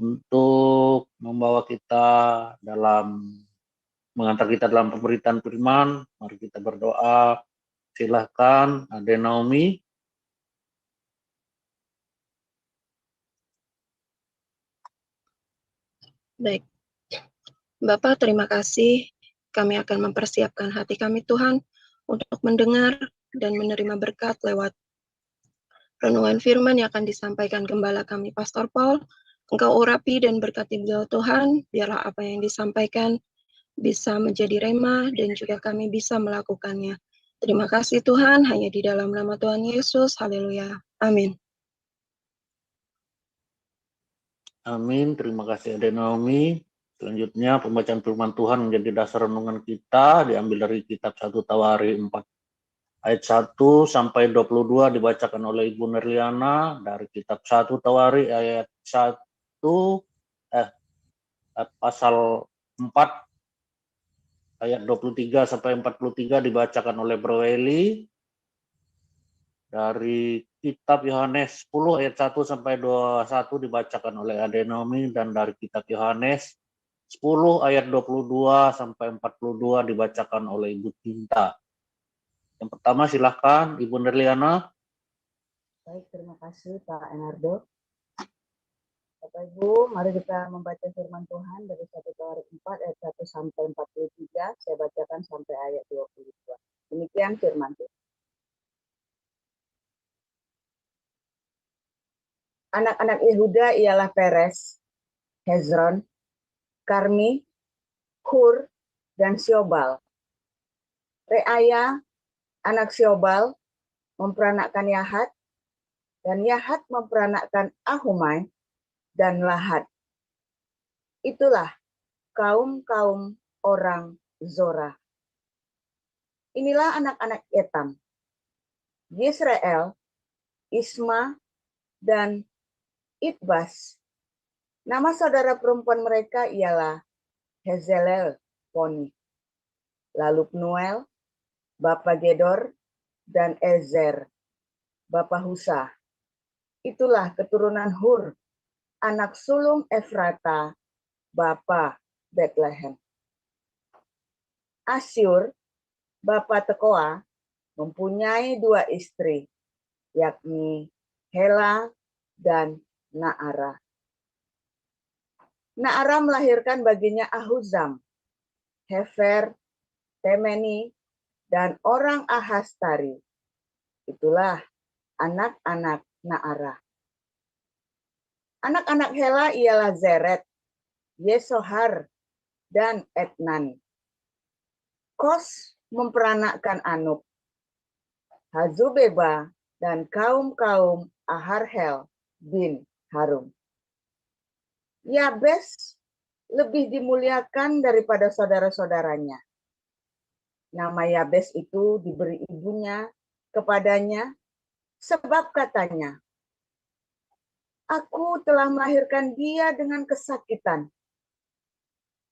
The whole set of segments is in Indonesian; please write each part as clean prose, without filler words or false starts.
untuk membawa kita mengantar kita dalam pemberitaan firman. Mari kita berdoa. Silahkan, Ade Naomi. Baik. Bapak, terima kasih. Kami akan mempersiapkan hati kami, Tuhan, untuk mendengar dan menerima berkat lewat renungan firman yang akan disampaikan Gembala kami, Pastor Paul. Engkau urapi dan berkati beliau, Tuhan. Biarlah apa yang disampaikan bisa menjadi rema dan juga kami bisa melakukannya. Terima kasih Tuhan, hanya di dalam nama Tuhan Yesus. Haleluya. Amin. Amin. Terima kasih Ade Naomi. Selanjutnya pembacaan firman Tuhan menjadi dasar renungan kita, diambil dari kitab 1 Tawari 4 ayat 1 sampai 22 dibacakan oleh Ibu Nerliana dari kitab 1 Tawari ayat 1 pasal 4 ayat 23 sampai 43 dibacakan oleh Bro Eli. Dari kitab Yohanes 10 ayat 1 sampai 21 dibacakan oleh Ade Naomi, dan dari kitab Yohanes 10 ayat 22 sampai 42 dibacakan oleh Ibu Tinta. Yang pertama silahkan Ibu Nerliana. Baik, terima kasih Pak Enardo. Bapak Ibu, mari kita membaca firman Tuhan dari 1 Tawari 4 ayat 1 sampai 43. Saya bacakan sampai ayat 22. Demikian firman Tuhan. Anak-anak Yehuda ialah Peres, Hezron, Karmi, Hur, dan Syobal. Reaya, anak Syobal, memperanakkan Yahat, dan Yahat memperanakkan Ahumai dan Lahat. Itulah kaum-kaum orang Zorah. Inilah anak-anak Etam, Yisrael, Isma, dan Itbas. Nama saudara perempuan mereka ialah Hezelel Poni. Lalu Pnuel, bapa Gedor, dan Ezer, bapa Husa. Itulah keturunan Hur, anak sulung Efrata, bapa Bethlehem. Asyur, bapa Tekoa, mempunyai 2 istri, yakni Hela dan Naara. Naara melahirkan baginya Ahuzam, Hefer, Temeni, dan orang Ahastari. Itulah anak-anak Naara. Anak-anak Hela ialah Zeret, Yesohar, dan Etnan. Kos memperanakkan Anub, Hazubeba, dan kaum-kaum Aharhel bin Harum. Yabes lebih dimuliakan daripada saudara-saudaranya. Nama Yabes itu diberi ibunya kepadanya sebab katanya, aku telah melahirkan dia dengan kesakitan.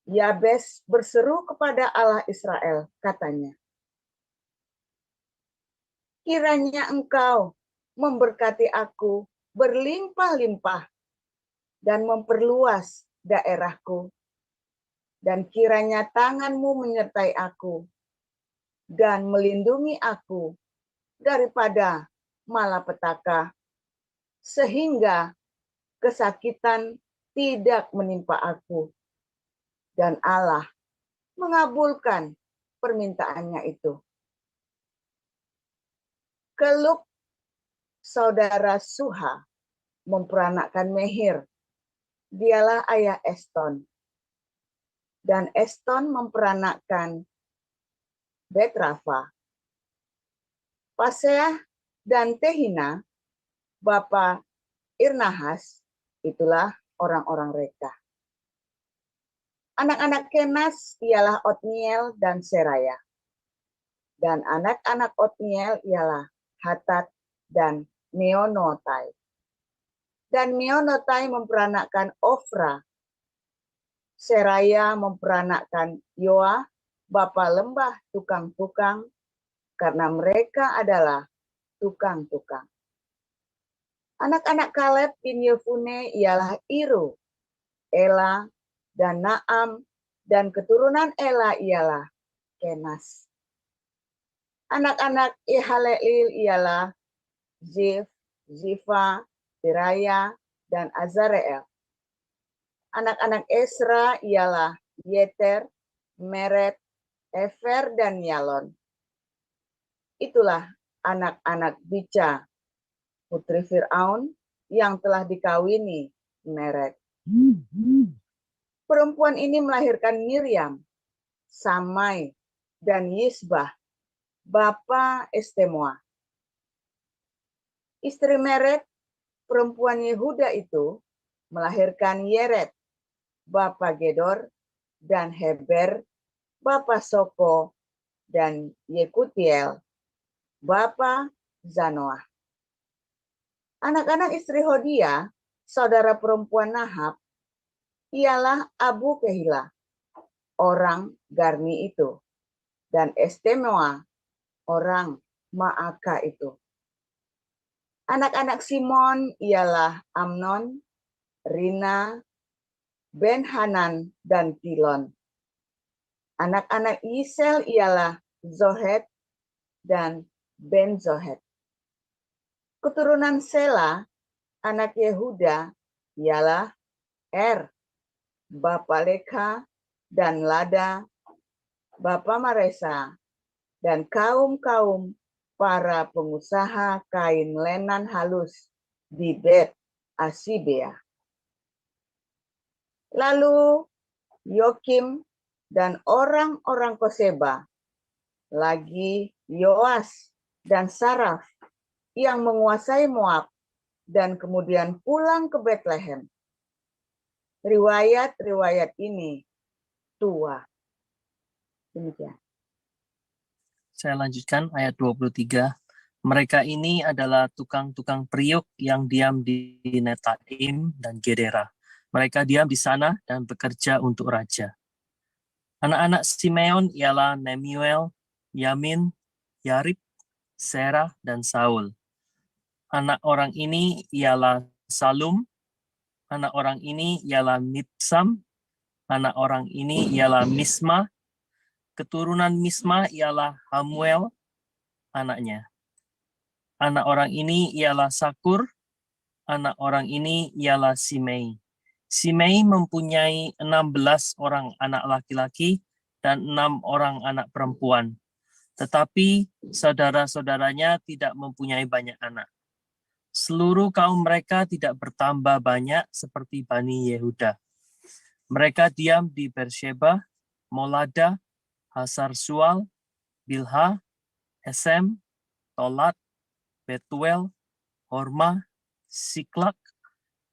Yabes berseru kepada Allah Israel, katanya, kiranya engkau memberkati aku berlimpah-limpah dan memperluas daerahku, dan kiranya tanganmu menyertai aku dan melindungi aku daripada malapetaka, sehingga kesakitan tidak menimpa aku. Dan Allah mengabulkan permintaannya itu. Kelub saudara Suha memperanakkan Mehir. Dialah ayah Eston. Dan Eston memperanakkan Betrafa. Paseah dan Tehina, bapa Irnahas, itulah orang-orang Reka. Anak-anak Kenas ialah Otniel dan Seraya. Dan anak-anak Otniel ialah Hatat dan Meonotai. Dan Meonotai memperanakkan Ofra. Seraya memperanakkan Yoa, bapa lembah tukang-tukang, karena mereka adalah tukang-tukang. Anak-anak Kaleb bin Yefune ialah Iru, Ela, dan Naam, dan keturunan Ela ialah Kenas. Anak-anak Ihalelil ialah Zif, Zifa, Seraya, dan Azareel. Anak-anak Esra ialah Yeter, Meret, Efer, dan Yalon. Itulah anak-anak Bica, putri Fir'aun, yang telah dikawini Meret. Perempuan ini melahirkan Miriam, Samai, dan Yisbah, bapa Estemoa. Istri Meret, perempuan Yehuda itu, melahirkan Yeret, bapa Gedor, dan Heber, bapa Soko, dan Yekutiel, bapa Zanoah. Anak-anak istri Hodia, saudara perempuan Nahab, ialah Abu Kehila, orang Garni itu, dan Estemoa, orang Maaka itu. Anak-anak Simon ialah Amnon, Rina, Ben-Hanan, dan Tilon. Anak-anak Yisel ialah Zohet dan Ben-Zohet. Keturunan Sela, anak Yehuda, ialah bapa Leka, dan Lada, bapa Maresa, dan kaum-kaum para pengusaha kain lenan halus di Bet Asibea. Lalu Yokim dan orang-orang Koseba, lagi Yoas dan Saraf yang menguasai Moab, dan kemudian pulang ke Betlehem. Riwayat-riwayat ini tua. Demikian. Saya lanjutkan ayat 23. Mereka ini adalah tukang-tukang periuk yang diam di Netaim dan Gedera. Mereka diam di sana dan bekerja untuk raja. Anak-anak Simeon ialah Nemuel, Yamin, Yarib, Serah, dan Saul. Anak orang ini ialah Salum. Anak orang ini ialah Mibsam. Anak orang ini ialah Misma. Keturunan Misma ialah Hamuel, anaknya. Anak orang ini ialah Sakur. Anak orang ini ialah Simei. Simei mempunyai 16 orang anak laki-laki dan 6 orang anak perempuan. Tetapi saudara-saudaranya tidak mempunyai banyak anak. Seluruh kaum mereka tidak bertambah banyak seperti Bani Yehuda. Mereka diam di Beersheba, Molada, Hasar Sual, Bilha, Esem, Tolat, Betuel, Horma, Siklak,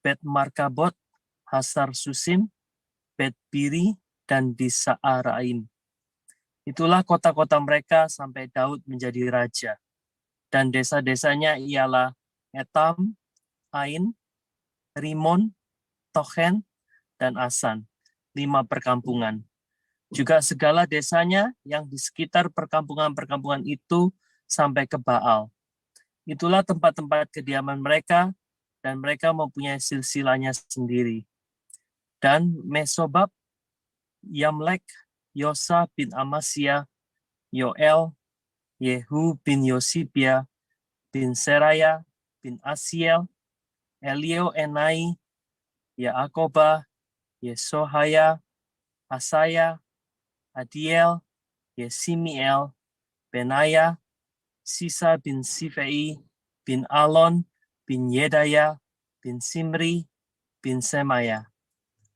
Bet Markabot, Hasar Susim, Bet Biri, dan di Saaraim. Itulah kota-kota mereka sampai Daud menjadi raja. Dan desa-desanya ialah Etam, Ain, Rimon, Tochen, dan Asan, 5 perkampungan. Juga segala desanya yang di sekitar perkampungan-perkampungan itu sampai ke Baal. Itulah tempat-tempat kediaman mereka, dan mereka mempunyai silsilahnya sendiri. Dan Mesobab, Yamlek, Yosa bin Amasya, Yoel, Yehu bin Yosibia, bin Seraya, bin Asiel, Elio Enai, Yaakoba, Yesohaya, Asaya, Adiel, Yesimiel, Benaya, Sisa bin Sifei, bin Alon, bin Yedaya, bin Simri, bin Semaya.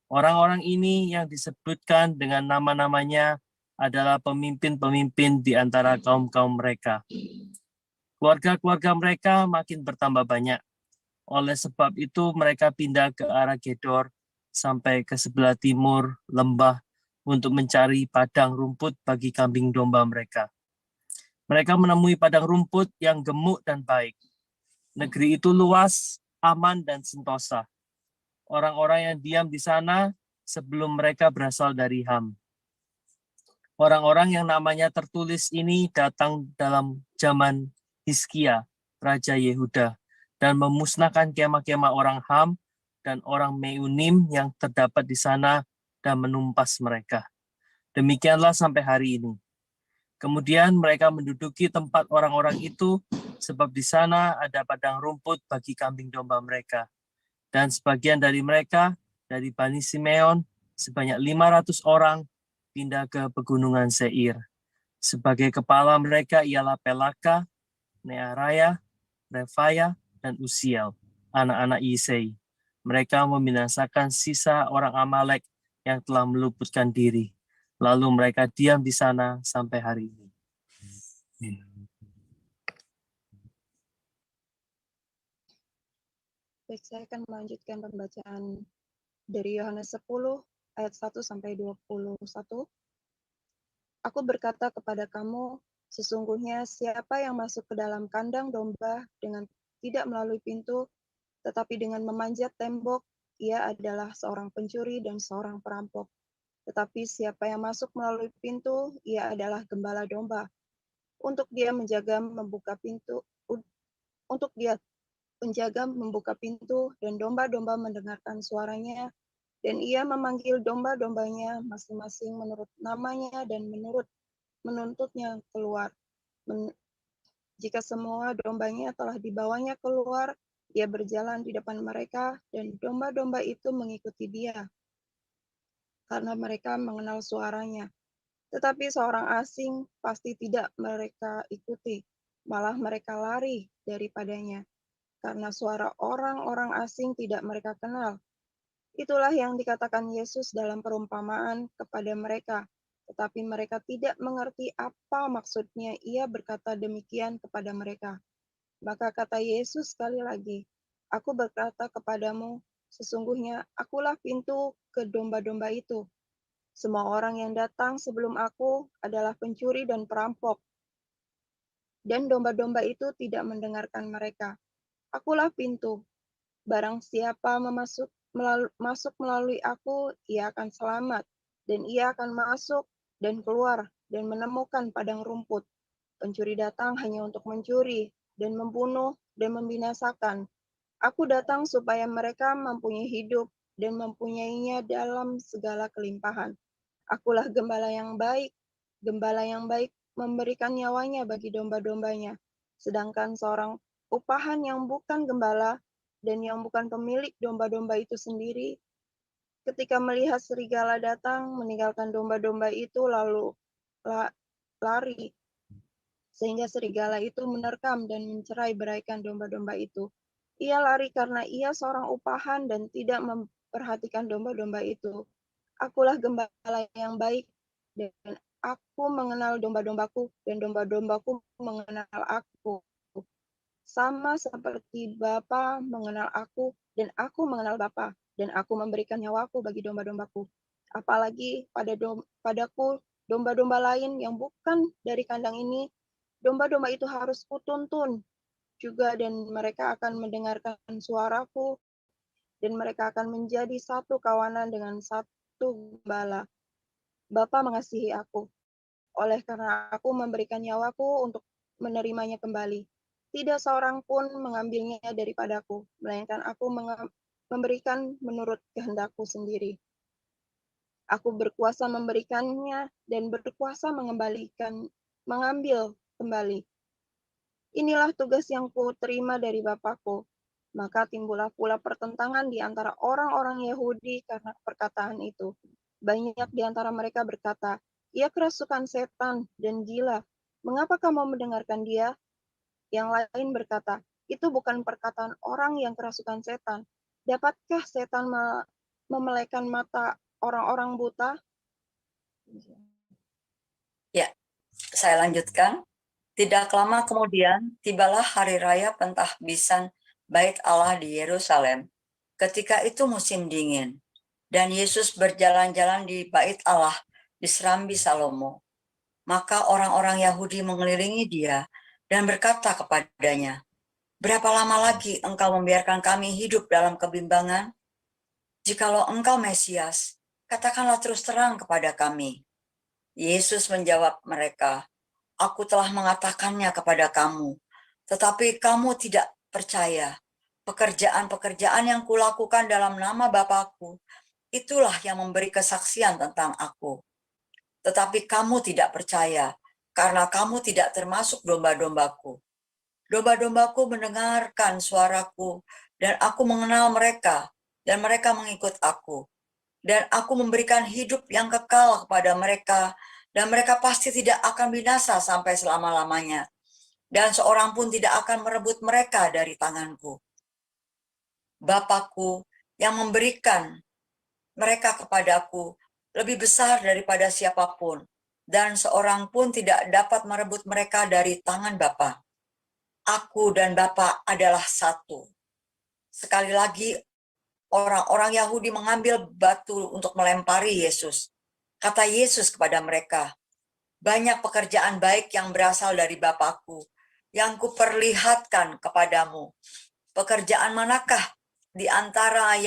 Orang-orang ini yang disebutkan dengan nama-namanya adalah pemimpin-pemimpin di antara kaum-kaum mereka. Keluarga-keluarga mereka makin bertambah banyak. Oleh sebab itu mereka pindah ke arah Gedor sampai ke sebelah timur lembah untuk mencari padang rumput bagi kambing domba mereka. Mereka menemui padang rumput yang gemuk dan baik. Negeri itu luas, aman, dan sentosa. Orang-orang yang diam di sana sebelum mereka berasal dari Ham. Orang-orang yang namanya tertulis ini datang dalam zaman Hizkia, Raja Yehuda, dan memusnahkan kemah-kemah orang Ham dan orang Meunim yang terdapat di sana dan menumpas mereka. Demikianlah sampai hari ini. Kemudian mereka menduduki tempat orang-orang itu, sebab di sana ada padang rumput bagi kambing domba mereka. Dan sebagian dari mereka, dari Bani Simeon, sebanyak 500 orang, pindah ke pegunungan Seir. Sebagai kepala mereka ialah Pelaka, Nearaya, Refaya, dan Usiel, anak-anak Yisei. Mereka membinasakan sisa orang Amalek yang telah meluputkan diri. Lalu mereka diam di sana sampai hari ini. Baik, saya akan melanjutkan pembacaan dari Yohanes 10 ayat 1 sampai 21. Aku berkata kepada kamu, sesungguhnya siapa yang masuk ke dalam kandang domba dengan tidak melalui pintu, tetapi dengan memanjat tembok, ia adalah seorang pencuri dan seorang perampok. Tetapi siapa yang masuk melalui pintu, ia adalah gembala domba. Untuk dia menjaga membuka pintu, dan domba-domba mendengarkan suaranya, dan ia memanggil domba-dombanya masing-masing menurut namanya dan menuntutnya keluar. Jika semua dombanya telah dibawanya keluar, ia berjalan di depan mereka, dan domba-domba itu mengikuti dia, karena mereka mengenal suaranya. Tetapi seorang asing pasti tidak mereka ikuti, malah mereka lari daripadanya, karena suara orang-orang asing tidak mereka kenal. Itulah yang dikatakan Yesus dalam perumpamaan kepada mereka, tetapi mereka tidak mengerti apa maksudnya ia berkata demikian kepada mereka. Maka kata Yesus sekali lagi, aku berkata kepadamu, sesungguhnya akulah pintu ke domba-domba itu. Semua orang yang datang sebelum aku adalah pencuri dan perampok, dan domba-domba itu tidak mendengarkan mereka. Akulah pintu. Barang siapa masuk melalui aku, ia akan selamat, dan ia akan masuk dan keluar dan menemukan padang rumput. Pencuri datang hanya untuk mencuri dan membunuh dan membinasakan. Aku datang supaya mereka mempunyai hidup dan mempunyainya dalam segala kelimpahan. Akulah gembala yang baik. Gembala yang baik memberikan nyawanya bagi domba-dombanya. Sedangkan seorang upahan yang bukan gembala dan yang bukan pemilik domba-domba itu sendiri, ketika melihat serigala datang, meninggalkan domba-domba itu lalu lari, sehingga serigala itu menerkam dan mencerai-beraikan domba-domba itu. Ia lari karena ia seorang upahan dan tidak memperhatikan domba-domba itu. Akulah gembala yang baik, dan aku mengenal domba-dombaku, dan domba-dombaku mengenal aku. Sama seperti Bapa mengenal aku, dan aku mengenal Bapa, dan aku memberikan nyawaku bagi domba-dombaku. Apalagi padaku domba-domba lain yang bukan dari kandang ini, domba-domba itu harus kutuntun juga, dan mereka akan mendengarkan suaraku, dan mereka akan menjadi satu kawanan dengan satu gembala. Bapa mengasihi aku, oleh karena aku memberikan nyawaku untuk menerimanya kembali. Tidak seorang pun mengambilnya daripadaku, melainkan aku memberikan menurut kehendakku sendiri. Aku berkuasa memberikannya dan berkuasa mengambil kembali. Inilah tugas yang kuterima dari Bapakku. Maka timbullah pula pertentangan di antara orang-orang Yahudi karena perkataan itu. Banyak di antara mereka berkata, ia kerasukan setan dan gila. Mengapa kamu mendengarkan dia? Yang lain berkata, itu bukan perkataan orang yang kerasukan setan. Dapatkah setan memelekkan mata orang-orang buta? Ya, saya lanjutkan. Tidak lama kemudian, tibalah hari raya pentahbisan Bait Allah di Yerusalem. Ketika itu musim dingin, dan Yesus berjalan-jalan di Bait Allah di Serambi Salomo. Maka orang-orang Yahudi mengelilingi dia dan berkata kepadanya, berapa lama lagi engkau membiarkan kami hidup dalam kebimbangan? Jikalau engkau Mesias, katakanlah terus terang kepada kami. Yesus menjawab mereka, aku telah mengatakannya kepada kamu, tetapi kamu tidak percaya. pekerjaan-pekerjaan yang kulakukan dalam nama Bapakku, itulah yang memberi kesaksian tentang aku. Tetapi kamu tidak percaya, karena kamu tidak termasuk domba-dombaku. Domba-dombaku mendengarkan suaraku, dan aku mengenal mereka, dan mereka mengikut aku. Dan aku memberikan hidup yang kekal kepada mereka, dan mereka pasti tidak akan binasa sampai selama-lamanya. Dan seorang pun tidak akan merebut mereka dari tanganku. Bapakku yang memberikan mereka kepadaku lebih besar daripada siapapun, dan seorang pun tidak dapat merebut mereka dari tangan Bapa. Aku dan Bapa adalah satu. Sekali lagi, orang-orang Yahudi mengambil batu untuk melempari Yesus. Kata Yesus kepada mereka, banyak pekerjaan baik yang berasal dari Bapakku, yang kuperlihatkan kepadamu. Pekerjaan manakah di antaranya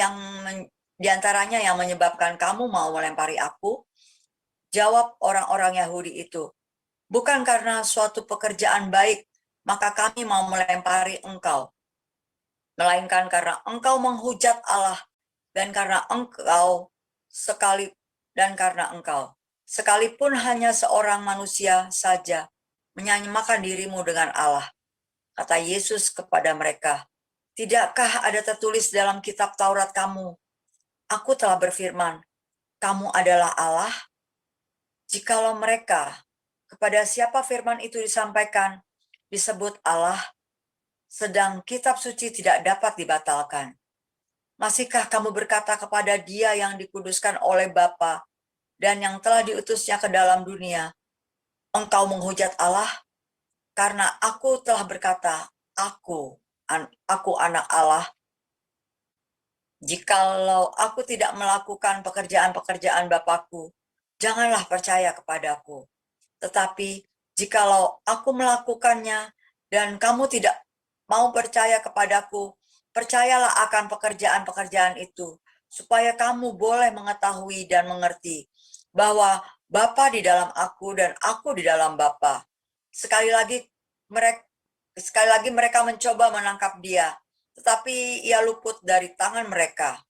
yang menyebabkan kamu mau melempari aku? Jawab orang-orang Yahudi itu, bukan karena suatu pekerjaan baik, maka kami mau melempari engkau, melainkan karena engkau menghujat Allah, dan karena engkau sekalipun hanya seorang manusia saja menyamakan dirimu dengan Allah. Kata Yesus kepada mereka, tidakkah ada tertulis dalam kitab Taurat kamu, aku telah berfirman, kamu adalah Allah? Jikalau mereka, kepada siapa firman itu disampaikan, disebut Allah, sedang kitab suci tidak dapat dibatalkan. Masihkah kamu berkata kepada Dia yang dikuduskan oleh Bapa dan yang telah diutusnya ke dalam dunia, engkau menghujat Allah? Karena aku telah berkata, aku anak Allah. Jikalau aku tidak melakukan pekerjaan-pekerjaan Bapakku, janganlah percaya kepadaku. Tetapi jikalau aku melakukannya dan kamu tidak mau percaya kepadaku, percayalah akan pekerjaan-pekerjaan itu, supaya kamu boleh mengetahui dan mengerti bahwa Bapa di dalam aku dan aku di dalam Bapa. Sekali lagi mereka mencoba menangkap Dia, tetapi Ia luput dari tangan mereka.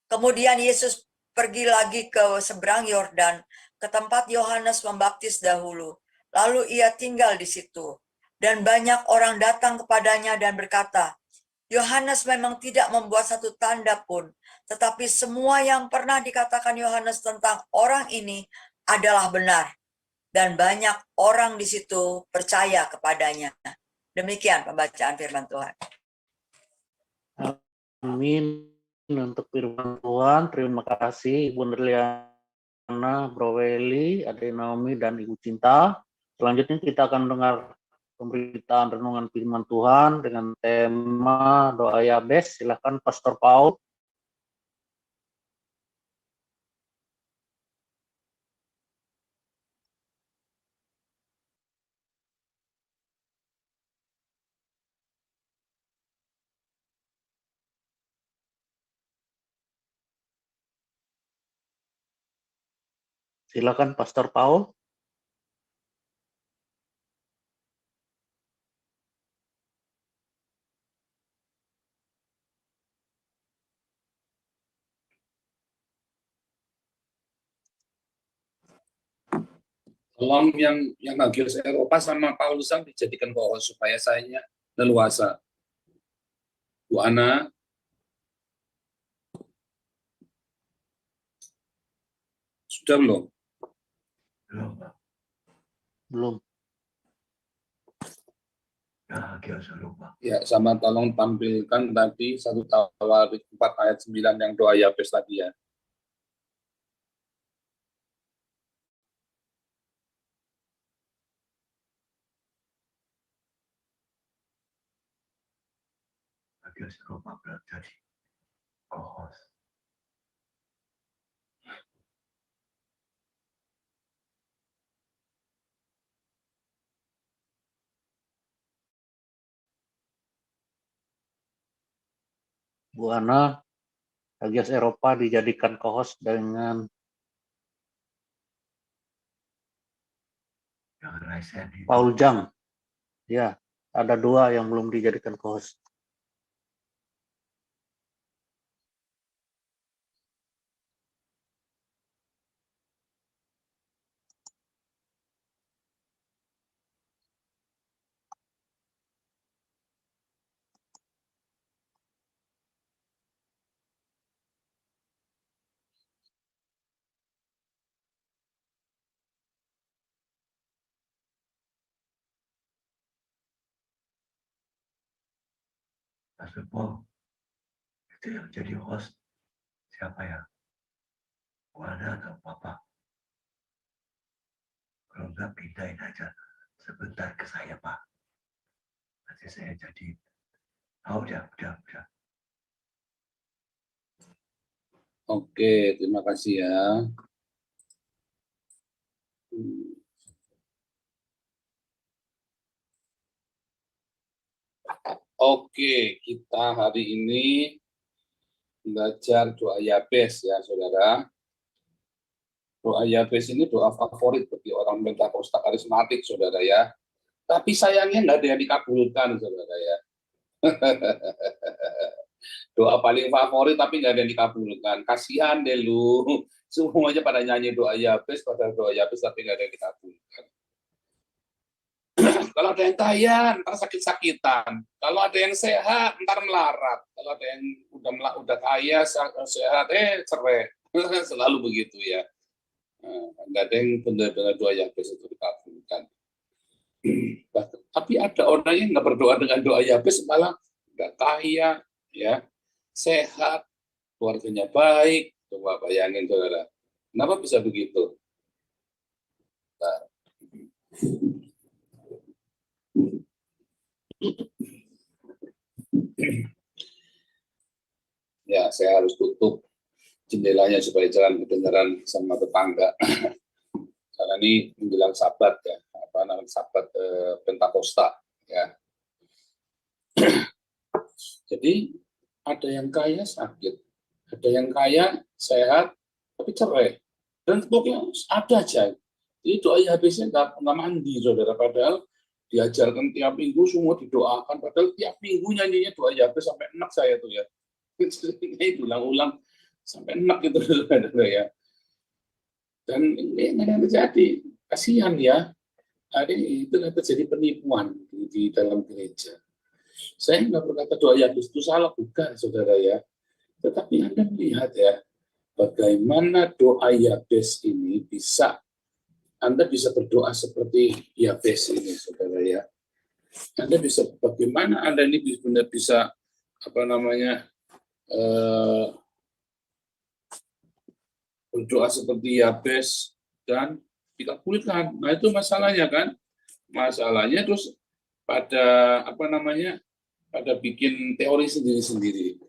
Kemudian Yesus pergi lagi ke seberang Yordan, ke tempat Yohanes membaptis dahulu. Lalu Ia tinggal di situ. Dan banyak orang datang kepadanya dan berkata, Yohanes memang tidak membuat satu tanda pun, tetapi semua yang pernah dikatakan Yohanes tentang orang ini adalah benar. Dan banyak orang di situ percaya kepadanya. Demikian pembacaan firman Tuhan. Amin. Untuk firman Tuhan, terima kasih Ibu Nirliana, Bro Weli, Ade Naomi, dan Ibu Cinta. Selanjutnya kita akan dengar pemberitaan renungan firman Tuhan dengan tema doa Yabes. Silakan Pastor Paul. Silakan Pastor Paul. Tolong yang bagian Eropa sama Paulusan dijadikan co-host supaya saya leluasa. Bu Ana. Sudah belum? Belum. Ya, sama tolong tampilkan tadi 1 Tawarik 4 ayat 9 yang doa Yabes tadi ya. Bu Ana, Bagias Eropa dijadikan co-host dengan Paul Jang. Ya, ada 2 yang belum dijadikan co-host. Pastor Paul itu yang jadi host siapa ya? Wanda atau Papa? Kalau enggak pindahin aja sebentar ke saya, Pak. Nanti saya jadi, udah. Oke, terima kasih ya. Oke, kita hari ini belajar doa Yabes ya, saudara. Doa Yabes ini doa favorit bagi orang Pentakosta karismatik, saudara ya. Tapi sayangnya nggak ada yang dikabulkan, saudara ya. Doa paling favorit tapi nggak ada yang dikabulkan. Kasihan deh lu. Semuanya pada nyanyi doa Yabes, pada doa Yabes tapi nggak ada yang dikabulkan. Kalau ada yang kaya, ntar sakit-sakitan. Kalau ada yang sehat, ntar melarat. Kalau ada yang udah kaya, sehat, cerai. Selalu begitu ya. Nggak ada yang benar-benar doa Yabes itu dikabulkan. Tapi ada orang yang nggak berdoa dengan doa Yabes, malah nggak kaya, ya, sehat, keluarganya baik. Coba bayangin, saudara. Kenapa bisa begitu? Nah. Ya, saya harus tutup jendelanya supaya jalan kedengaran sama tetangga. Karena ini menjelang Sabat ya, Sabat Pentakosta ya. Jadi ada yang kaya sakit, ada yang kaya sehat tapi cerai, dan pokoknya ada aja. Jadi doa Yabesnya nggak mandi, saudara. Padahal diajarkan tiap minggu semua didoakan. Padahal tiap minggu nyanyinya doa Yabes sampai enak saya tuh ya. Ini ulang-ulang sampai enak gitu, saudara ya. Dan ini yang terjadi, kasihan ya. Itu terjadi penipuan di dalam gereja. Saya nggak berkata doa Yabes itu salah, bukan, saudara ya. Tetapi Anda melihat ya, bagaimana doa Yabes ini Anda bisa berdoa seperti Yabes ini, saudara ya. Anda bisa, bagaimana Anda ini benar bisa berdoa seperti Yabes dan dikabulkan. Nah itu masalahnya kan. Masalahnya terus pada pada bikin teori sendiri-sendiri.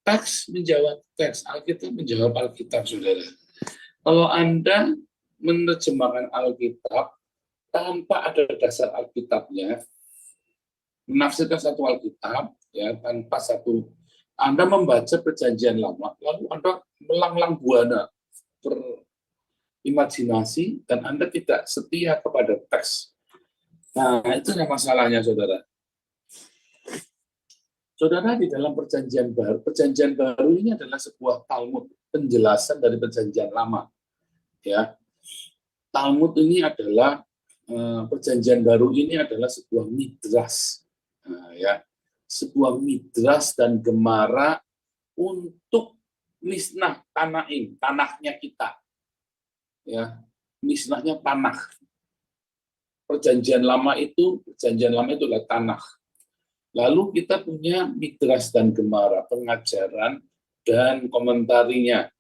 Teks menjawab teks, Alkitab menjawab Alkitab, saudara. Kalau Anda menerjemahkan Alkitab tanpa ada dasar Alkitabnya, menafsirkan satu Alkitab ya tanpa satu, Anda membaca Perjanjian Lama, lalu Anda melanglang buana berimajinasi dan Anda tidak setia kepada teks. Nah, itu yang masalahnya, saudara. Saudara, di dalam Perjanjian Baru ini adalah sebuah Talmud, penjelasan dari Perjanjian Lama. Ya, Talmud ini adalah Perjanjian Baru ini adalah sebuah midras, ya, sebuah midras dan gemara untuk misnah tanaim, tanahnya kita, ya, misnahnya tanah. Perjanjian Lama itu adalah tanah. Lalu kita punya midras dan gemara, pengajaran dan komentarinya.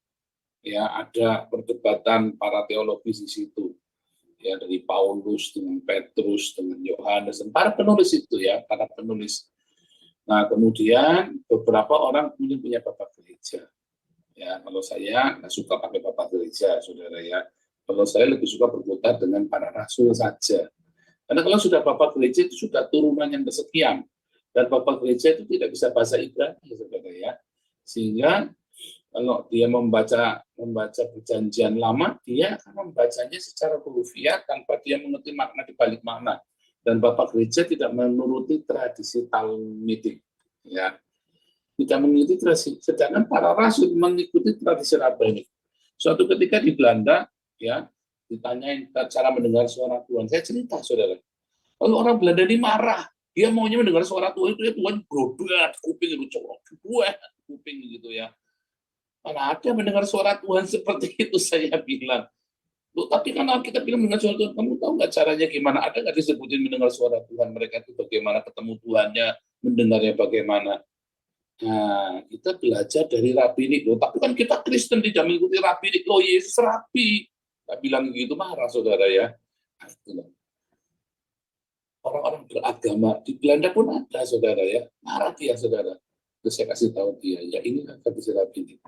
Ya, ada perdebatan para teologis di situ. Ya, dari Paulus dengan Petrus dengan Yohanes, para penulis itu ya, para penulis. Nah, kemudian beberapa orang punya bapak gereja. Ya, kalau saya nggak suka pakai bapak gereja, saudara ya. Kalau saya lebih suka berkutat dengan para rasul saja. Karena kalau sudah bapak gereja itu sudah turunan yang kesekian. Dan bapak gereja itu tidak bisa bahasa Ibrani, saudara ya. Sehingga kalau dia membaca Perjanjian Lama, dia akan membacanya secara hurufiah tanpa dia mengerti makna di balik makna. Dan bapak gereja tidak menuruti tradisi Talmudik, ya. Tidak mengikuti tradisi. Sedangkan para rasul mengikuti tradisi Rabbani. Suatu ketika di Belanda, ya, ditanyain cara mendengar suara Tuhan. Saya cerita, saudara. Kalau orang Belanda ini marah, dia maunya mendengar suara Tuhan itu ya Tuhan berobat kuping itu colok kuping gitu ya. Mana ada mendengar suara Tuhan seperti itu, saya bilang. Loh, tapi kalau kita bilang mendengar suara Tuhan, kamu tahu nggak caranya gimana? Ada nggak disebutin mendengar suara Tuhan mereka itu bagaimana ketemu Tuhannya, mendengarnya bagaimana. Nah, kita belajar dari rabbinic loh. Tapi kan kita Kristen tidak mengikuti rabbinic. Oh, Yesus rabi. Tak bilang gitu marah saudara ya. Nah, itulah. Orang-orang beragama di Belanda pun ada saudara ya. Marah dia saudara. Terus saya kasih tahu dia, ya inilah tradisi rabbinic.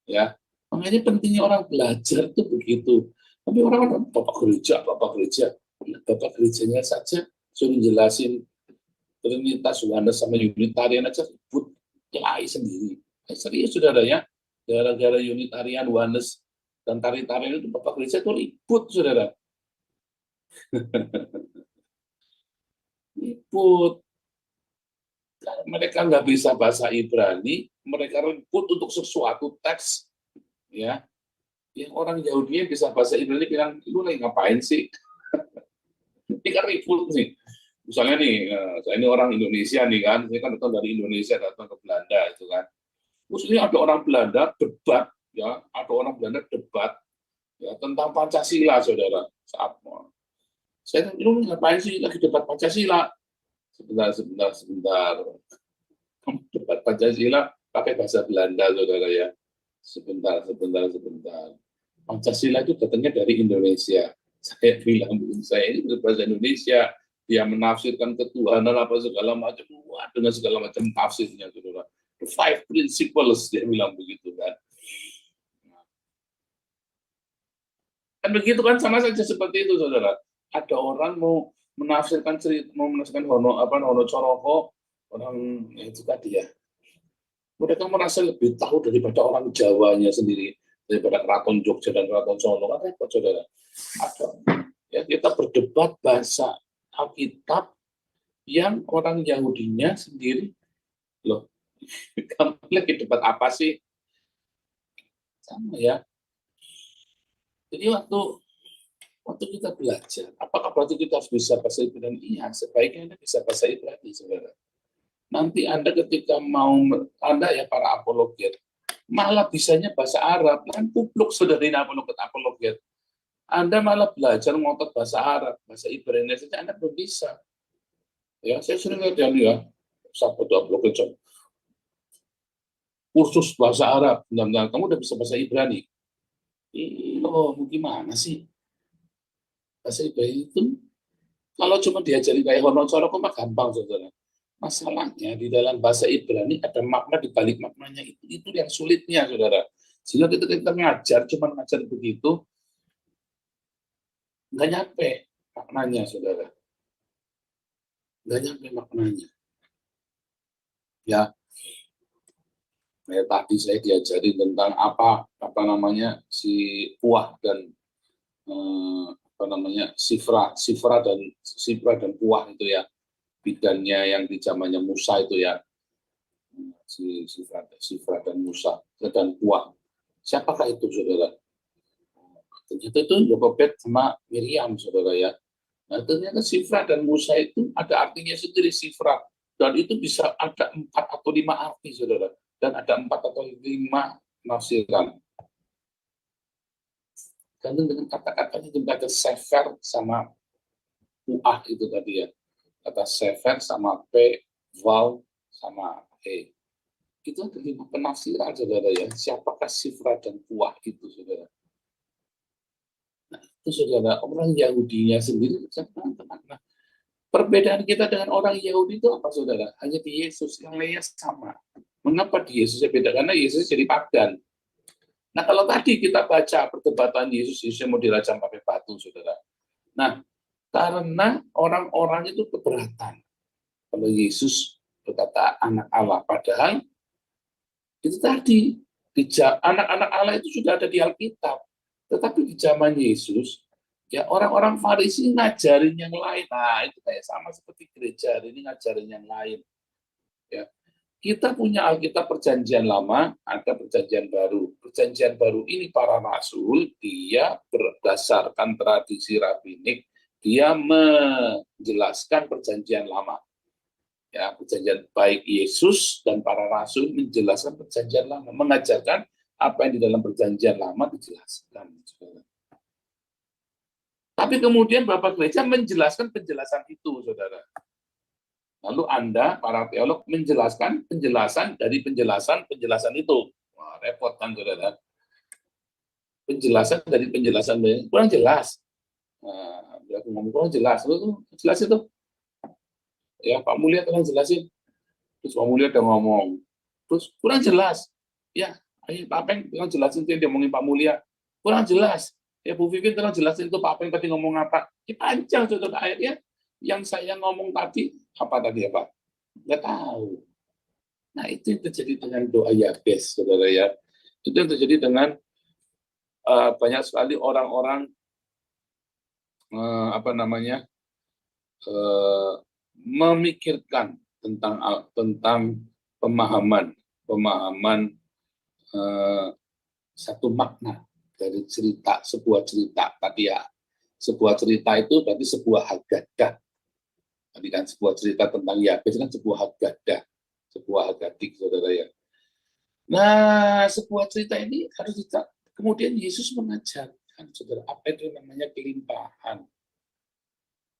Ya, makanya pentingnya orang belajar itu begitu. Tapi orang-orang bapak gereja, bapak gerejanya saja suruh jelasin Trinitas, Yohanes sama Unitarian aja ribut kelahi sendiri. Serius saudara ya, gara-gara Unitarian, Yohanes dan Trinitarian itu bapak gereja itu ribut saudara. Ribut. Mereka nggak bisa bahasa Ibrani, mereka ribut untuk sesuatu teks, ya. Yang orang Yahudi bisa bahasa Ibrani bilang, lu lagi ngapain sih? Ini kan ribut nih. Misalnya nih, saya ini orang Indonesia nih kan, saya kan datang dari Indonesia, datang ke Belanda itu kan. Terus ini ada orang Belanda debat, ya, ada orang Belanda debat, ya, tentang Pancasila, saudara. Saat saya tanya, lu ngapain sih lagi debat Pancasila? Sebentar. Kamu debat Pancasila pakai bahasa Belanda, saudara ya. Sebentar. Pancasila itu datangnya dari Indonesia. Saya bilang, saya ini berbahasa Indonesia. Dia menafsirkan ketuhanan apa segala macam, dengan segala macam tafsirnya, saudara. The 5 principles, dia bilang begitu kan. Kan begitu kan, sama saja seperti itu, saudara. Ada orang mau menafsirkan cerita, mau menafsirkan Hono Coroko, orang itu tadi ya. Mereka merasa lebih tahu daripada orang Jawanya sendiri, daripada Keraton Jogja dan Keraton Solo. Kan repot, saudara. Ada, ya, kita berdebat bahasa Alkitab yang orang Yahudinya sendiri, loh, kamu lagi debat apa sih? Sama ya. Jadi waktu kita belajar, apakah berarti kita harus bisa bahasa Ibrani? Iya, sebaiknya Anda bisa bahasa Ibrani, saudara. Nanti Anda ketika mau, Anda ya para apologet, malah bisanya bahasa Arab, kan kupluk saudara ini apologet. Anda malah belajar ngotot bahasa Arab, bahasa Ibrani saja Anda belum bisa. Ya, saya sering lihat ya, sahabat apologet, kursus bahasa Arab, benar-benar kamu udah bisa bahasa Ibrani. Oh, gimana sih? Bahasa Ibrani itu, kalau cuma diajari kayak Hono Coroko mah gampang, saudara. Masalahnya di dalam bahasa Ibrani ada makna di balik maknanya itu yang sulitnya, saudara. Sehingga kita ngajar, cuma ngajar begitu, nggak nyampe maknanya, saudara. Nggak nyampe maknanya. Ya, tadi saya diajari tentang apa namanya si puah dan sifra dan puah itu ya, bidannya yang di zamannya Musa itu ya, si sifra dan Musa dan puah. Siapakah itu, saudara? Ternyata itu Yokobed sama Miriam, saudara ya. Nah, ternyata sifra dan Musa itu ada artinya sendiri, sifra, dan itu bisa ada 4 atau 5 arti, saudara, dan ada 4 atau 5 nafsiran. Gantung dengan kata-katanya juga ada sefer sama uah itu tadi ya. Kata sefer sama p, vav sama e. Itu ada 5 penafsiran, saudara ya. Siapakah sifra dan uah itu, saudara? Nah, itu saudara, orang Yahudinya sendiri tenang. Nah, perbedaan kita dengan orang Yahudi itu apa, saudara? Hanya di Yesus, yang lainnya sama. Mengapa di Yesusnya beda? Karena Yesus jadi pagan. Nah, kalau tadi kita baca perdebatan Yesusnya mau dirajam pakai batu, saudara. Nah, karena orang-orang itu keberatan. Kalau Yesus berkata anak Allah, padahal itu tadi, anak-anak Allah itu sudah ada di Alkitab. Tetapi di zaman Yesus, ya orang-orang Farisi ngajarin yang lain. Nah, itu kayak sama seperti gereja hari ini ngajarin yang lain. Ya. Kita punya Alkitab Perjanjian Lama, ada Perjanjian Baru. Perjanjian Baru ini para rasul, dia berdasarkan tradisi rabbinik, dia menjelaskan Perjanjian Lama. Ya, perjanjian baik Yesus dan para rasul menjelaskan Perjanjian Lama, mengajarkan apa yang di dalam Perjanjian Lama dijelaskan. Tapi kemudian Bapak Gereja menjelaskan penjelasan itu, saudara. Lalu Anda, para teolog, menjelaskan penjelasan dari penjelasan itu. Wah, repot kan, saudara. Penjelasan dari penjelasan kurang jelas. Nah, aku ngomong kurang jelas, itu jelas itu. Ya, Pak Mulia tolong jelasin. Terus Pak Mulia udah ngomong, terus kurang jelas. Ya, ayo Pak Peng tolong jelasin itu yang diomongin Pak Mulia. Kurang jelas. Ya, Bu Vivin tolong jelasin itu Pak Peng tadi ngomong apa. Ya, panjang saudara ayatnya. Yang saya ngomong tadi, apa tadi ya Pak? Nggak tahu. Nah, itu yang terjadi dengan doa Yabes, saudara ya. Itu yang terjadi dengan banyak sekali orang-orang memikirkan tentang pemahaman satu makna dari sebuah cerita tadi ya. Sebuah cerita itu berarti sebuah hagadah. Tadi kan sebuah cerita tentang Yabes kan sebuah hagadah, sebuah hagadik, saudara ya. Nah, sebuah cerita ini harus kemudian Yesus mengajarkan, saudara, apa itu namanya kelimpahan.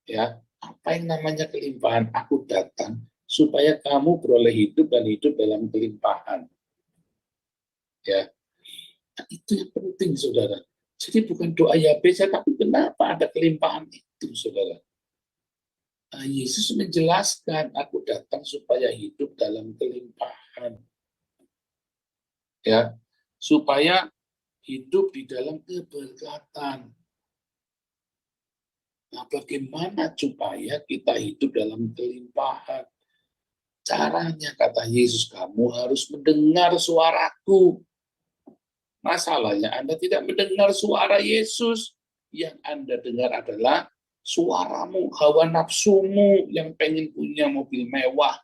Ya, apa yang namanya kelimpahan? Aku datang supaya kamu beroleh hidup dan hidup dalam kelimpahan. Ya, nah, itu yang penting, saudara. Jadi bukan doa Yabes, tapi kenapa ada kelimpahan itu, saudara? Nah, Yesus menjelaskan, aku datang supaya hidup dalam kelimpahan. Ya, supaya hidup di dalam keberkatan. Nah, bagaimana supaya kita hidup dalam kelimpahan? Caranya, kata Yesus, kamu harus mendengar suaraku. Masalahnya Anda tidak mendengar suara Yesus. Yang Anda dengar adalah suaramu, hawa nafsumu yang pengen punya mobil mewah,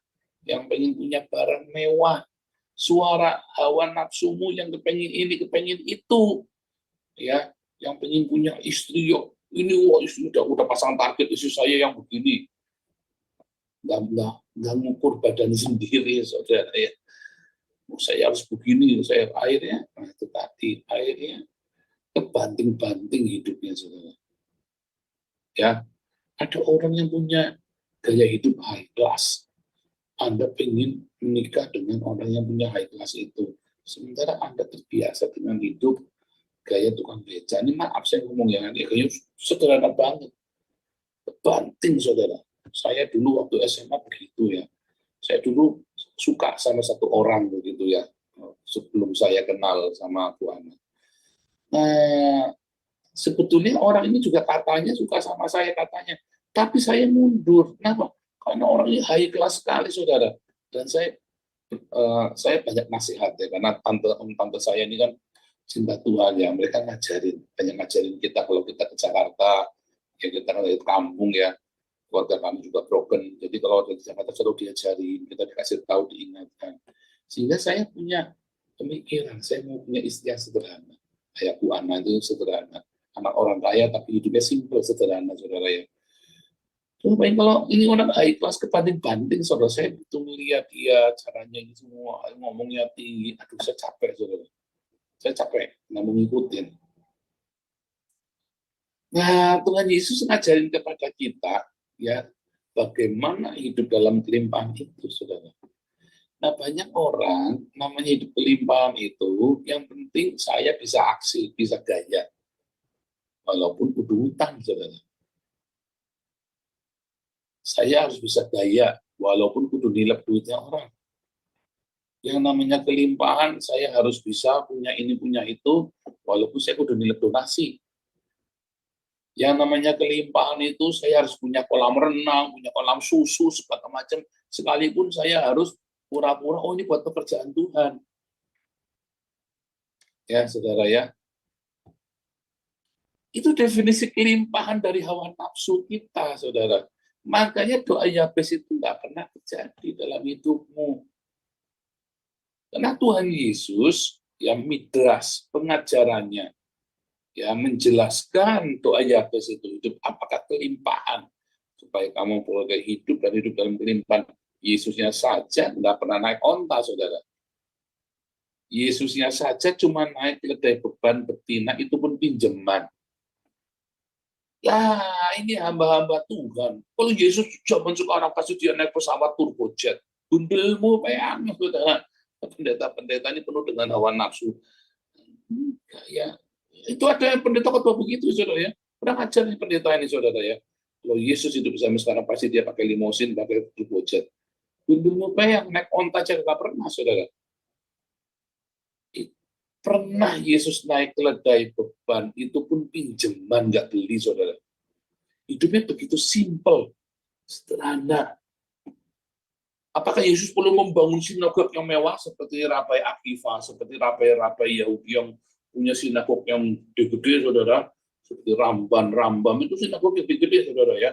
yang pengen punya barang mewah, suara hawa nafsumu yang kepengen ini, kepengen itu, ya, yang pengen punya istri, yuk, ini wah istri udah pasang target istri saya yang begini, nggak ngukur badan sendiri, saudara ya. Saya harus begini, saya akhirnya, nah itu tadi akhirnya kebanting-banting hidupnya, saudara. Ya, ada orang yang punya gaya hidup high class. Anda ingin menikah dengan orang yang punya high class itu. Sementara Anda terbiasa dengan hidup gaya tukang beca. Ini maaf saya ngomong ya, kayaknya sederhana banget. Banting, saudara. Saya dulu waktu SMA begitu ya. Saya dulu suka sama satu orang begitu ya. Sebelum saya kenal sama Bu Ana. Nah, sebetulnya orang ini juga katanya suka sama saya katanya, tapi saya mundur. Kenapa? Karena orang ini high class sekali, saudara. Dan saya banyak nasihat ya, karena tante saya ini kan cinta Tuhan ya. Mereka banyak ngajarin kita kalau kita ke Jakarta, ya kita kan dari kampung ya, keluarga kami juga broken. Jadi kalau di Jakarta selalu diajarin, kita dikasih tahu, diingatkan. Sehingga saya punya pemikiran, saya mau punya istri yang sederhana. Kayak Bu Ana itu sederhana. Anak orang kaya tapi hidupnya simpel, sederhana, saudara ya. Cuma kalau ini orang high class kebanting-banting, saudara, saya butuh melihat dia, caranya ini semua, ngomongnya tinggi, aduh saya capek, saudara. Saya capek, nggak mau ngikutin. Nah, Tuhan Yesus ngajarin kepada kita, ya, bagaimana hidup dalam kelimpahan itu, saudara. Nah, banyak orang, namanya hidup kelimpahan itu, yang penting saya bisa aksi, bisa gaya. Walaupun kudu utang, saudara. Saya harus bisa gaya, walaupun kudu nilep duitnya orang. Yang namanya kelimpahan, saya harus bisa punya ini, punya itu, walaupun saya kudu nilep donasi. Yang namanya kelimpahan itu, saya harus punya kolam renang, punya kolam susu, segala macam. Sekalipun saya harus pura-pura, oh ini buat pekerjaan Tuhan. Ya, saudara ya. Itu definisi kelimpahan dari hawa nafsu kita, saudara. Makanya doa Yabes itu nggak pernah terjadi dalam hidupmu. Karena Tuhan Yesus yang midras pengajarannya, ya menjelaskan doa Yabes itu hidup apakah kelimpahan supaya kamu boleh hidup dan hidup dalam kelimpahan. Yesusnya saja nggak pernah naik onta, saudara. Yesusnya saja cuma naik keledai beban betina, itu pun pinjaman. Ya, ini hamba-hamba Tuhan. Kalau Yesus zaman sekarang kasih dia naik pesawat turbojet, gundelmu bayang, saudara. Pendeta-pendeta ini penuh dengan hawa nafsu. Ya, itu ada pendeta khotbah begitu, saudara ya. Pernah ngajar nih pendeta ini, saudara ya. Kalau Yesus hidup bersama sekarang pasti dia pakai limosin, pakai turbojet. Gundelmu bayang, naik onta aja nggak pernah, saudara. Pernah Yesus naik keledai beban, itu pun pinjaman, nggak beli, saudara. Hidupnya begitu simpel, sederhana. Apakah Yesus perlu membangun sinagog yang mewah seperti Rabai Akiva, seperti Rabai Yahudi yang punya sinagog yang gede-gede, saudara? Seperti Rambam itu sinagog yang gede-gede, saudara ya.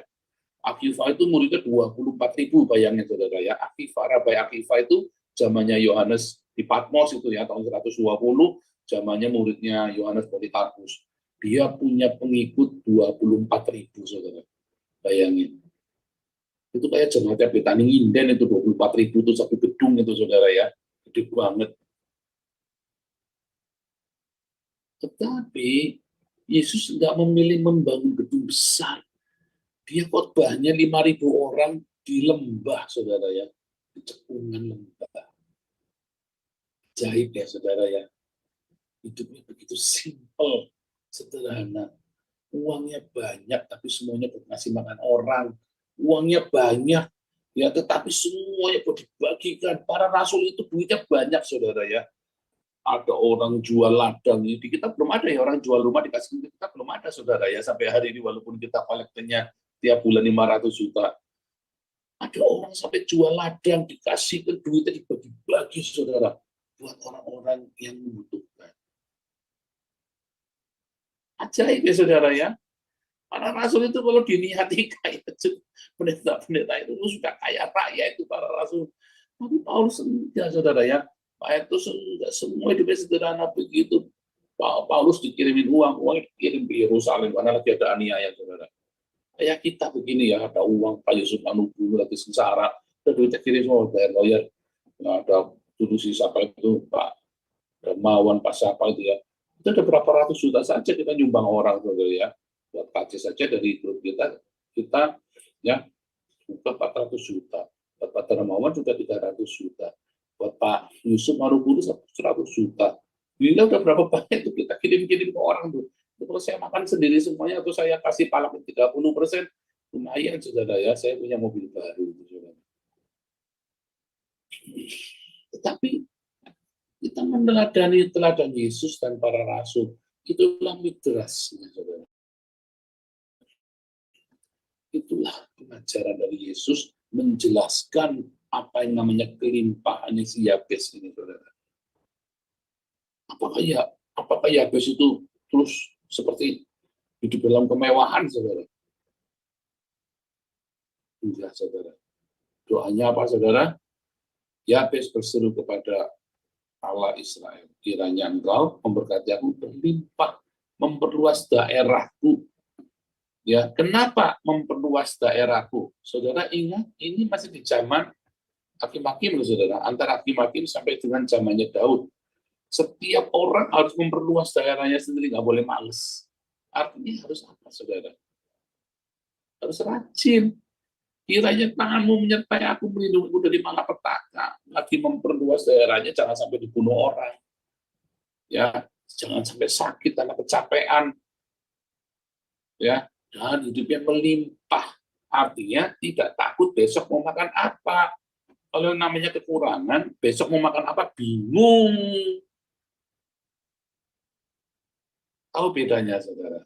Akiva itu muridnya 24.000, bayangin, saudara ya. Rabai Akiva itu zamannya Yohanes di Patmos itu ya, tahun 120, zamannya muridnya Yohanes Polikarpus. Dia punya pengikut 24.000, saudara. Bayangin. Itu kayak jemaatnya Betani Nginden itu 24.000 itu satu gedung itu, saudara ya. Gede banget. Tetapi Yesus nggak memilih membangun gedung besar. Dia khotbahnya 5.000 orang di lembah, saudara ya. Di cekungan lembah. Ajaib ya, saudara ya. Hidupnya begitu simpel, sederhana. Uangnya banyak, tapi semuanya buat ngasih makan orang. Uangnya banyak, ya, tetapi semuanya buat dibagikan. Para rasul itu duitnya banyak, saudara ya. Ada orang jual ladang, di kita belum ada ya, orang jual rumah dikasih, kita belum ada, saudara ya, sampai hari ini, walaupun kita kolektornya tiap bulan 500 juta. Ada orang sampai jual ladang, dikasih ke duitnya, dibagi-bagi, saudara, buat orang-orang yang membutuhkan. Ajaib ya, saudara ya. Para rasul itu kalau dinihati kayak pendeta-pendeta itu sudah kaya raya itu para rasul. Tapi Paulus enggak, saudara ya. Paulus enggak, semua hidupnya sederhana begitu. Paulus dikirimin uang dikirim ke Yerusalem karena lagi ada aniaya, saudara. Kayak kita begini ya, ada uang Pak Yusuf Manubu lagi sengsara, ada duitnya kirim semua bayar lawyer. Nah, ada dulu si siapa itu Pak Dermawan, Pak siapa itu ya. Itu ada berapa ratus juta saja kita nyumbang orang, saudara ya. Buat KC saja dari grup kita ya buka 400 juta. Buat Pak Dermawan juga 300 juta. Buat Pak Yusuf Maruburu 100 juta. Bila udah berapa banyak itu kita kirim-kirim ke orang tuh. Kalau saya makan sendiri semuanya atau saya kasih palak 30%, lumayan, saudara ya. Saya punya mobil baru, saudara. Tetapi kita meneladani teladan Yesus dan para rasul, itulah midrasnya, saudara. Itulah pengajaran dari Yesus menjelaskan apa yang namanya kelimpahan si Yabes ini, saudara. Apakah Yabes itu terus seperti hidup dalam kemewahan, saudara? Enggak, saudara. Doanya apa, saudara? Yabes berseru kepada Allah Israel, kiranya engkau memberkati aku berlimpah, memperluas daerahku. Ya, kenapa memperluas daerahku? Saudara ingat, ini masih di zaman Hakim-Hakim, saudara. Antara Hakim-Hakim sampai dengan zamannya Daud. Setiap orang harus memperluas daerahnya sendiri, nggak boleh males. Artinya harus apa, saudara? Harus rajin. Kiranya tanganmu menyertai aku, melindungiku dari malapetaka. Lagi memperluas daerahnya, jangan sampai dibunuh orang. Ya, jangan sampai sakit karena kecapean. Ya, dan hidupnya melimpah. Artinya tidak takut besok mau makan apa. Kalau namanya kekurangan, besok mau makan apa bingung. Tahu bedanya, saudara?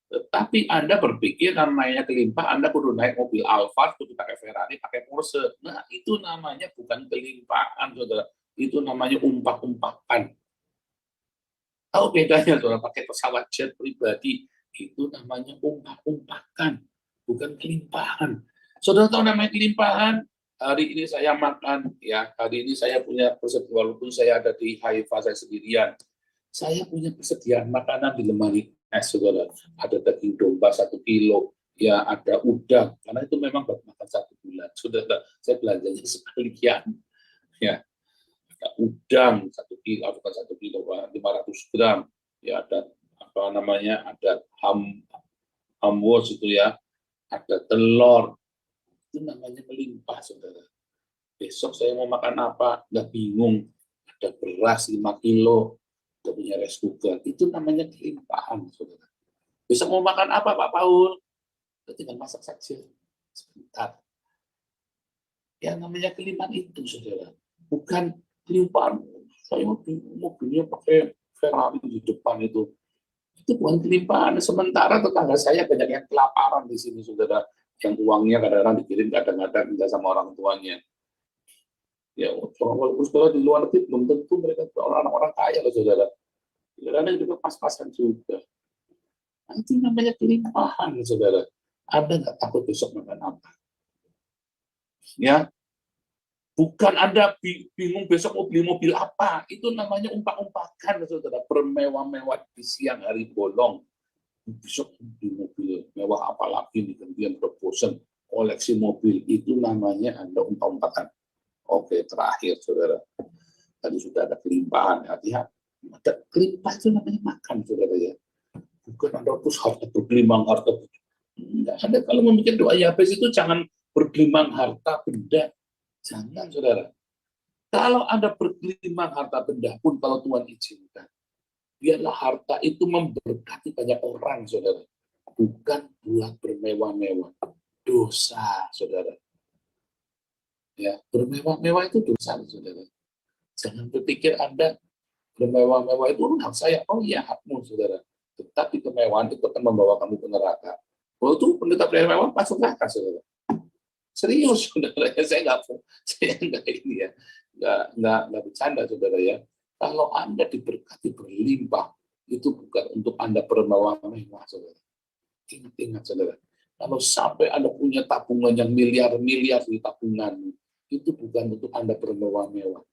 Tetapi Anda berpikir namanya kelimpah, Anda kudu naik mobil Alphard, kudu pakai Ferrari, pakai Porsche. Nah, itu namanya bukan kelimpahan, saudara. Itu namanya umpak-umpakan. Tahu bedanya, saudara? Pakai pesawat jet pribadi, itu namanya umpak-umpakan, bukan kelimpahan. Saudara tahu namanya kelimpahan? Hari ini saya makan, ya. Hari ini saya punya persediaan, walaupun saya ada di Haifa, saya sendirian. Saya punya persediaan makanan di lemari. Saudara, ada daging domba 1 kilo, ya ada udang, karena itu memang buat makan 1 bulan. Saudara, saya belanjanya sekalian, ya ada udang 1 kilo, bukan 1 kilo, 500 gram, ya ada ada hamwos itu ya, ada telur, itu namanya melimpah, saudara. Besok saya mau makan apa, nggak bingung, ada beras 5 kilo, udah punya rice cooker, itu namanya kelimpahan, saudara. Besok mau makan apa Pak Paul? Tinggal masak saja, sebentar. Ya namanya kelimpahan itu, saudara. Bukan kelimpahan, saya mobilnya pakai Ferrari di depan itu bukan kelimpahan. Sementara tetangga saya banyak yang kelaparan di sini, saudara, yang uangnya kadang-kadang dikirim, kadang-kadang minta sama orang tuanya. Ya, walaupun sekolah di luar negeri belum tentu mereka orang-orang kaya loh, saudara. Kadang-kadang juga pas-pasan juga. Nah, itu namanya kelimpahan, saudara. Ada nggak takut besok makan apa? Ya, bukan Anda bingung besok mau beli mobil apa. Itu namanya umpak-umpakan, saudara. Bermewah-mewah di siang hari bolong. Besok beli mobil mewah apa lagi nih, kemudian berbosan koleksi mobil. Itu namanya Anda umpak-umpakan. Oke, terakhir, saudara. Tadi sudah ada kelimpahan. Hati-hati. Ada kelimpahan itu namanya makan, saudara ya. Bukan Anda terus harta bergelimang, harta. Enggak, Anda kalau memikir doa Yabes itu jangan bergelimang harta benda. Jangan, saudara. Kalau Anda bergelimang harta benda pun, kalau Tuhan izinkan, biarlah harta itu memberkati banyak orang, saudara. Bukan buat bermewah-mewah. Dosa, saudara. Ya, bermewah-mewah itu dosa, saudara. Jangan berpikir Anda bermewah-mewah itu hak saya. Oh iya, hakmu, saudara. Tetapi kemewahan itu akan membawa kamu ke neraka. Oh, itu pendeta bermewah masuk neraka, saudara. Serius, saudara. Saya nggak ini ya, nggak bercanda, saudara ya. Kalau Anda diberkati berlimpah, itu bukan untuk Anda bermewah-mewah, saudara. Ingat, saudara. Kalau sampai Anda punya tabungan yang miliar-miliar di tabungan, itu bukan untuk Anda bermewah-mewah.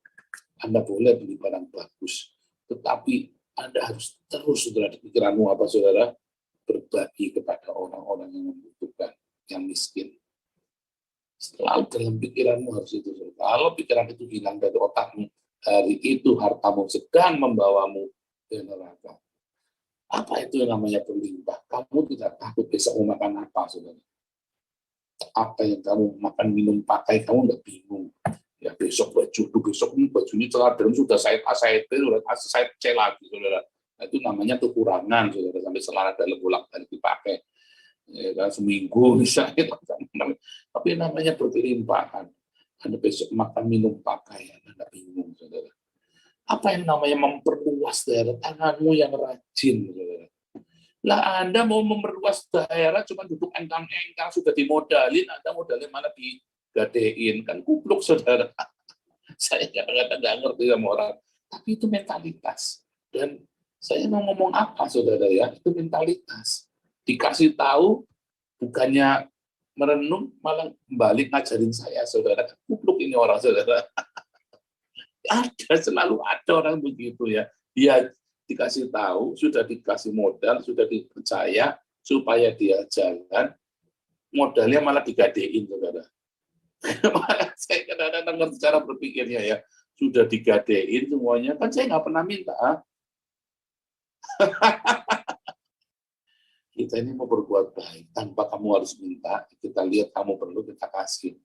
Anda boleh beli barang bagus, tetapi Anda harus terus, saudara, di pikiranmu apa, saudara? Berbagi kepada orang-orang yang membutuhkan, yang miskin. Selalu dalam pikiranmu harus itu, saudara. Kalau pikiran itu hilang dari otakmu, hari itu hartamu sedang membawamu ke neraka. Apa itu yang namanya berlimpah? Kamu tidak takut besok mau makan apa, saudara? Apa yang kamu makan, minum, pakai, kamu nggak bingung. Ya besok ini bajunya celana dalam sudah saya C lagi, saudara. Nah, itu namanya kekurangan, saudara, sampai celana dalam bolak-balik dipakai. Ya, kan, seminggu misalnya. Tapi namanya berkelimpahan. Anda besok makan, minum, pakai, Anda bingung, saudara. Apa yang namanya memperluas daerah tanganmu yang rajin, saudara. Lah Anda mau memperluas daerah cuma duduk engkang-engkang, sudah dimodalin, Anda modalnya mana digadein, kan kubluk, saudara. Saya kadang-kadang nggak ngerti sama orang, tapi itu mentalitas. Dan saya mau ngomong apa, saudara ya, itu mentalitas. Dikasih tahu, bukannya merenung, malah balik ngajarin saya, saudara. Kubluk ini orang, saudara. Selalu ada orang begitu ya. Dia dikasih tahu, sudah dikasih modal, sudah dipercaya supaya dia jalan, modalnya malah digadein, saudara. Saya kadang-kadang ngerti cara berpikirnya ya, sudah digadein semuanya, kan saya nggak pernah minta. Kita ini mau berbuat baik tanpa kamu harus minta, kita lihat kamu perlu, kita kasih.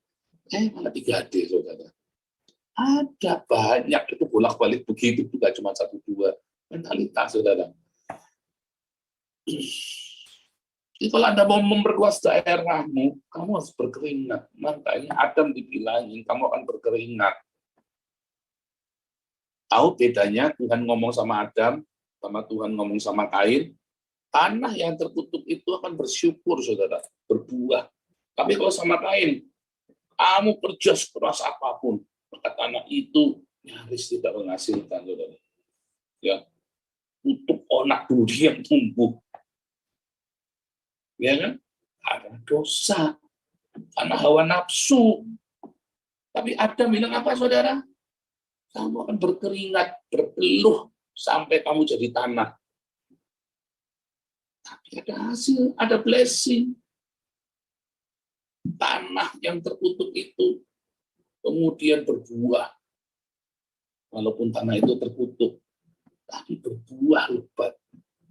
Malah digade, saudara. Ada banyak itu bolak-balik begitu, bukan cuma 1-2. Mentalitas, saudara. Jadi kalau Anda mau memperluas daerahmu, kamu harus berkeringat. Makanya Adam dibilangin, kamu akan berkeringat. Tahu bedanya Tuhan ngomong sama Adam, sama Tuhan ngomong sama Kain? Tanah yang tertutup itu akan bersyukur, saudara, berbuah. Tapi kalau sama Kain, kamu kerja sekeras apapun, maka tanah itu nyaris tidak menghasilkan, saudara. Ya, tutup onak budi yang tumbuh. Ya kan? Karena dosa, karena hawa nafsu. Tapi Adam bilang apa, saudara? Kamu akan berkeringat, berpeluh sampai kamu jadi tanah. Tapi ada hasil, ada blessing. Tanah yang tertutup itu kemudian berbuah. Walaupun tanah itu tertutup, tapi berbuah lebat.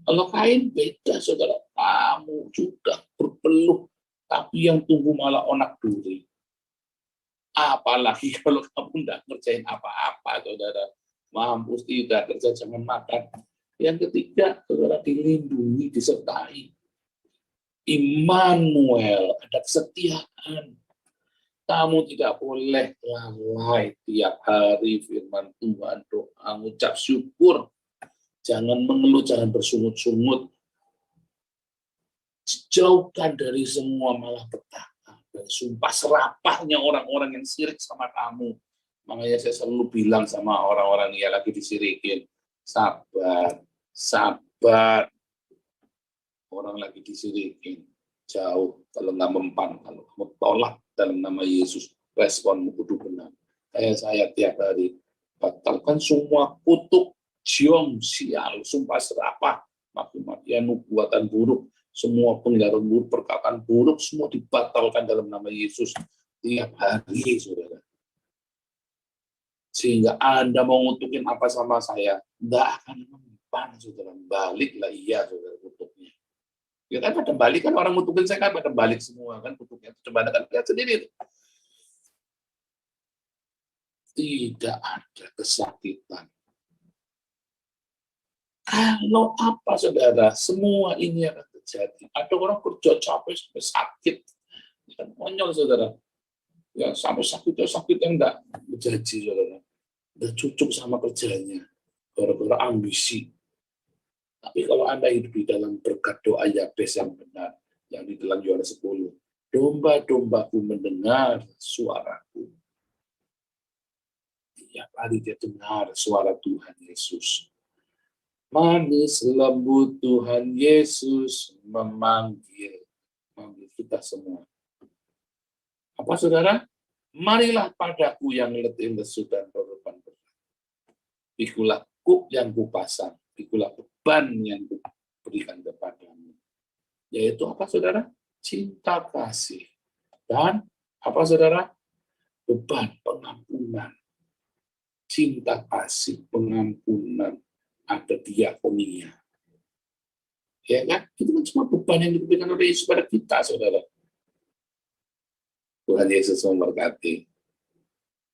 Kalau Kain beda, saudara. Kamu sudah berpeluh, tapi yang tumbuh malah onak duri. Apalagi kalau kamu tidak ngerjain apa-apa, saudara. Mampus tidak, kerja jangan makan. Yang ketiga, saudara, dilindungi, disertai. Immanuel, ada kesetiaan. Kamu tidak boleh lalai tiap hari firman Tuhan, doa, ucap syukur. Jangan mengeluh, jangan bersungut-sungut. Jauhkan dari semua malapetaka. Dan sumpah serapahnya orang-orang yang sirik sama kamu. Makanya saya selalu bilang sama orang-orang yang lagi disirikin, sabar, sabar. Orang lagi disirikin, jauh. Kalau nggak mempan, kalau kamu tolak dalam nama Yesus, responmu kudu benar. Kayak saya tiap hari, batalkan semua kutuk, ciong, sial, sumpah serapah, maki-makian, nubuatan buruk, semua penglihatan buruk, perkataan buruk, semua dibatalkan dalam nama Yesus tiap hari, saudara. Sehingga Anda mau ngutukin apa sama saya, nggak akan mempan, saudara. Baliklah, iya, saudara, kutuknya. Ya kan pada balik, kan orang ngutukin saya kan pada balik semua, kan kutuknya. Coba Anda kan lihat sendiri. Tidak ada kesakitan. Kalau apa, saudara, semua ini akan terjadi. Ada orang kerja capek sampai sakit. Kan konyol, saudara. Ya, sampai sakit yang enggak berjanji, saudara. Udah cucuk sama kerjanya. Gara-gara ambisi. Tapi kalau Anda hidup di dalam berkat doa Yabes yang benar, yang di dalam Yohanes 10, domba-dombaku mendengar suaraku. Tiap hari dia dengar suara Tuhan Yesus. Manis lembut Tuhan Yesus memanggil kita semua. Apa, saudara? Marilah padaku yang letih lesu dan berbeban berat. Pikulah kuk yang kupasang, pikulah beban yang kuberikan kepadamu. Yaitu apa, saudara? Cinta kasih. Dan apa, saudara? Beban pengampunan. Cinta kasih, pengampunan, ada diakonia. Ya kan? Itu kan semua beban yang diberikan oleh Yesus pada kita, saudara. Tuhan Yesus memberkati.